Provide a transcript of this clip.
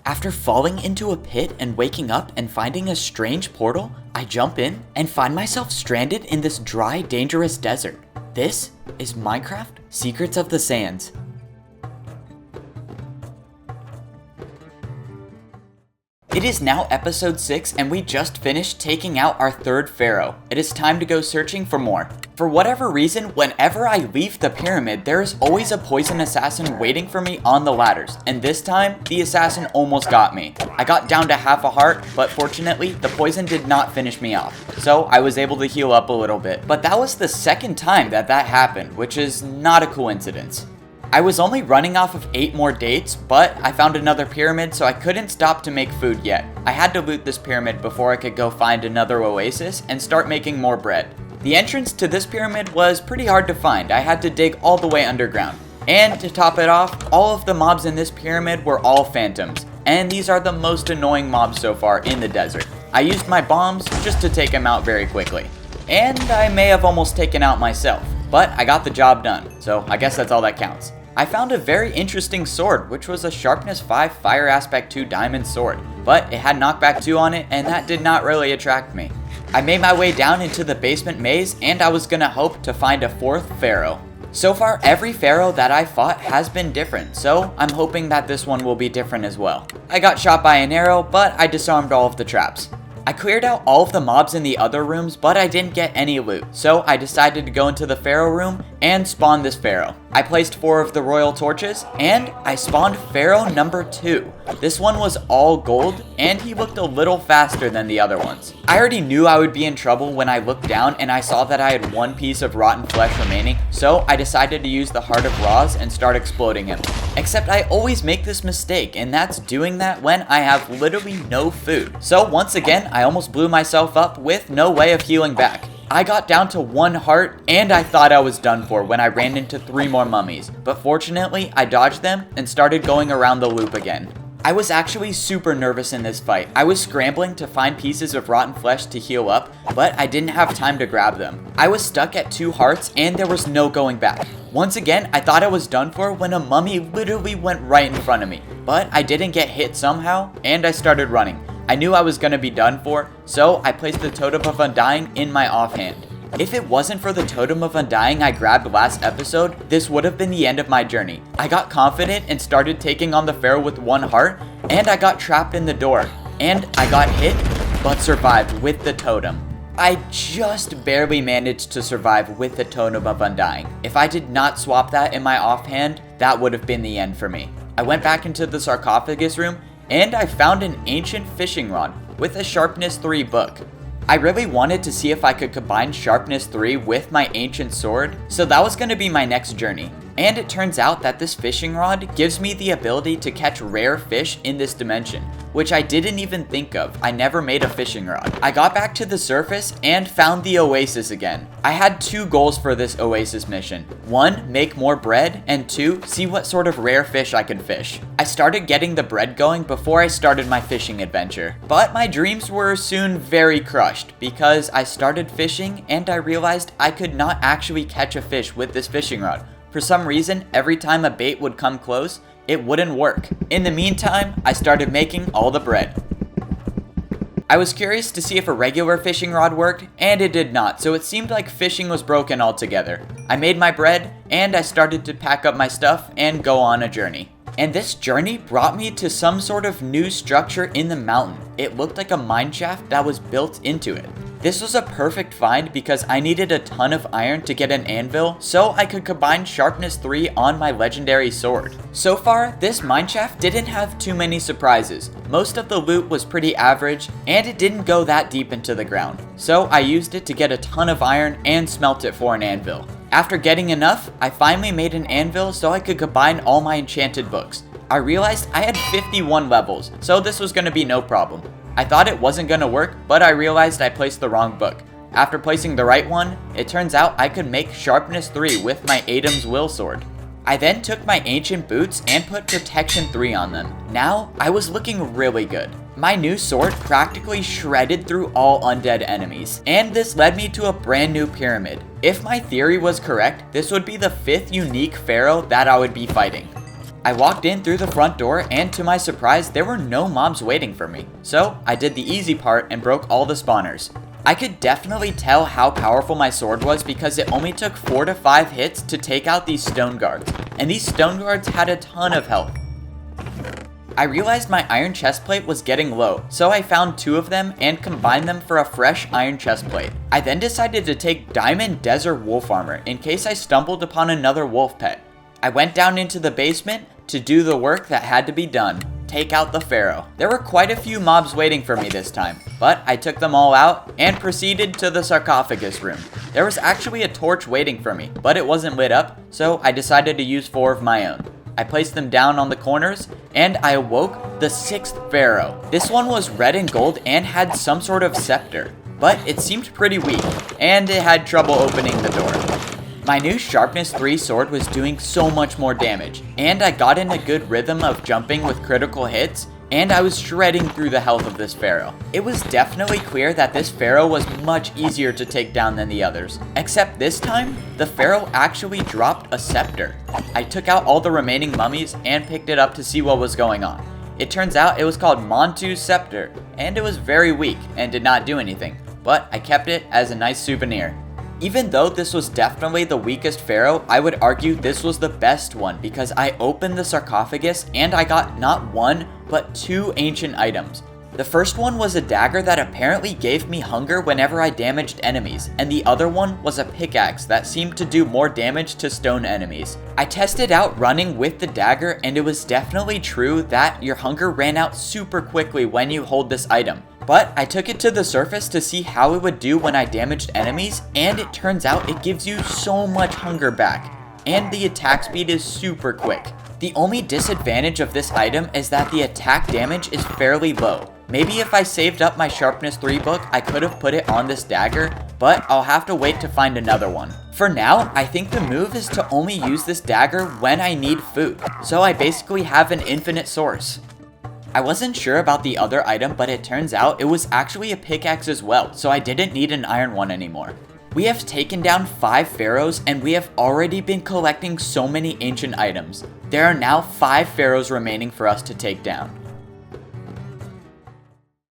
After falling into a pit and waking up and finding a strange portal, I jump in and find myself stranded in this dry, dangerous desert. This is Minecraft Secrets of the Sands. It is now episode 6 and we just finished taking out our third pharaoh. It is time to go searching for more. For whatever reason, whenever I leave the pyramid, there is always a poison assassin waiting for me on the ladders. And this time, the assassin almost got me. I got down to half a heart, but fortunately, the poison did not finish me off. So I was able to heal up a little bit. But that was the second time that happened, which is not a coincidence. I was only running off of 8 more dates, but I found another pyramid, so I couldn't stop to make food yet. I had to loot this pyramid before I could go find another oasis and start making more bread. The entrance to this pyramid was pretty hard to find. I had to dig all the way underground. And to top it off, all of the mobs in this pyramid were all phantoms, and these are the most annoying mobs so far in the desert. I used my bombs just to take them out very quickly. And I may have almost taken out myself, but I got the job done, so I guess that's all that counts. I found a very interesting sword, which was a sharpness 5 fire aspect 2 diamond sword, but it had knockback 2 on it and that did not really attract me. I made my way down into the basement maze and I was gonna hope to find a 4th pharaoh. So far every pharaoh that I fought has been different, so I'm hoping that this one will be different as well. I got shot by an arrow, but I disarmed all of the traps. I cleared out all of the mobs in the other rooms, but I didn't get any loot, so I decided to go into the Pharaoh Room and spawn this pharaoh. I placed 4 of the royal torches, and I spawned pharaoh number 2. This one was all gold, and he looked a little faster than the other ones. I already knew I would be in trouble when I looked down and I saw that I had 1 piece of rotten flesh remaining, so I decided to use the Heart of Raws and start exploding him. Except I always make this mistake, and that's doing that when I have literally no food. So once again, I almost blew myself up with no way of healing back. I got down to 1 heart and I thought I was done for when I ran into 3 more mummies, but fortunately I dodged them and started going around the loop again. I was actually super nervous in this fight. I was scrambling to find pieces of rotten flesh to heal up, but I didn't have time to grab them. I was stuck at 2 hearts and there was no going back. Once again, I thought I was done for when a mummy literally went right in front of me, but I didn't get hit somehow and I started running. I knew I was gonna be done for, so I placed the Totem of Undying in my offhand. If it wasn't for the Totem of Undying I grabbed last episode, this would have been the end of my journey. I got confident and started taking on the pharaoh with 1 heart, and I got trapped in the door. And I got hit, but survived with the totem. I just barely managed to survive with the Totem of Undying. If I did not swap that in my offhand, that would have been the end for me. I went back into the sarcophagus room, and I found an ancient fishing rod with a sharpness 3 book. I really wanted to see if I could combine sharpness 3 with my ancient sword, so that was going to be my next journey. And it turns out that this fishing rod gives me the ability to catch rare fish in this dimension, which I didn't even think of. I never made a fishing rod. I got back to the surface and found the oasis again. I had 2 goals for this oasis mission. 1, make more bread, and 2, see what sort of rare fish I could fish. I started getting the bread going before I started my fishing adventure, but my dreams were soon very crushed because I started fishing and I realized I could not actually catch a fish with this fishing rod. For some reason, every time a bait would come close, it wouldn't work. In the meantime, I started making all the bread. I was curious to see if a regular fishing rod worked, and it did not, so it seemed like fishing was broken altogether. I made my bread, and I started to pack up my stuff and go on a journey. And this journey brought me to some sort of new structure in the mountain. It looked like a mine shaft that was built into it. This was a perfect find because I needed a ton of iron to get an anvil, so I could combine sharpness 3 on my legendary sword. So far, this mineshaft didn't have too many surprises. Most of the loot was pretty average, and it didn't go that deep into the ground. So I used it to get a ton of iron and smelt it for an anvil. After getting enough, I finally made an anvil so I could combine all my enchanted books. I realized I had 51 levels, so this was going to be no problem. I thought it wasn't gonna work, but I realized I placed the wrong book. After placing the right one, it turns out I could make sharpness 3 with my Adam's Will sword. I then took my ancient boots and put protection 3 on them. Now, I was looking really good. My new sword practically shredded through all undead enemies, and this led me to a brand new pyramid. If my theory was correct, this would be the 5th unique pharaoh that I would be fighting. I walked in through the front door, and to my surprise, there were no mobs waiting for me. So I did the easy part and broke all the spawners. I could definitely tell how powerful my sword was because it only took 4 to 5 hits to take out these stone guards, and these stone guards had a ton of health. I realized my iron chestplate was getting low, so I found 2 of them and combined them for a fresh iron chestplate. I then decided to take diamond desert wolf armor in case I stumbled upon another wolf pet. I went down into the basement to do the work that had to be done. Take out the pharaoh. There were quite a few mobs waiting for me this time, but I took them all out and proceeded to the sarcophagus room. There was actually a torch waiting for me, but it wasn't lit up, so I decided to use 4 of my own. I placed them down on the corners, and I awoke the 6th pharaoh. This one was red and gold and had some sort of scepter, but it seemed pretty weak, and it had trouble opening the door. My new Sharpness 3 sword was doing so much more damage, and I got in a good rhythm of jumping with critical hits, and I was shredding through the health of this pharaoh. It was definitely clear that this pharaoh was much easier to take down than the others, except this time, the pharaoh actually dropped a scepter. I took out all the remaining mummies and picked it up to see what was going on. It turns out it was called Montu's scepter, and it was very weak and did not do anything, but I kept it as a nice souvenir. Even though this was definitely the weakest pharaoh, I would argue this was the best one because I opened the sarcophagus and I got not 1, but 2 ancient items. The first one was a dagger that apparently gave me hunger whenever I damaged enemies, and the other one was a pickaxe that seemed to do more damage to stone enemies. I tested out running with the dagger, and it was definitely true that your hunger ran out super quickly when you hold this item. But I took it to the surface to see how it would do when I damaged enemies, and it turns out it gives you so much hunger back, and the attack speed is super quick. The only disadvantage of this item is that the attack damage is fairly low. Maybe if I saved up my Sharpness 3 book, I could have put it on this dagger, but I'll have to wait to find another one. For now, I think the move is to only use this dagger when I need food, so I basically have an infinite source. I wasn't sure about the other item, but it turns out it was actually a pickaxe as well, so I didn't need an iron one anymore. We have taken down 5 pharaohs, and we have already been collecting so many ancient items. There are now 5 pharaohs remaining for us to take down.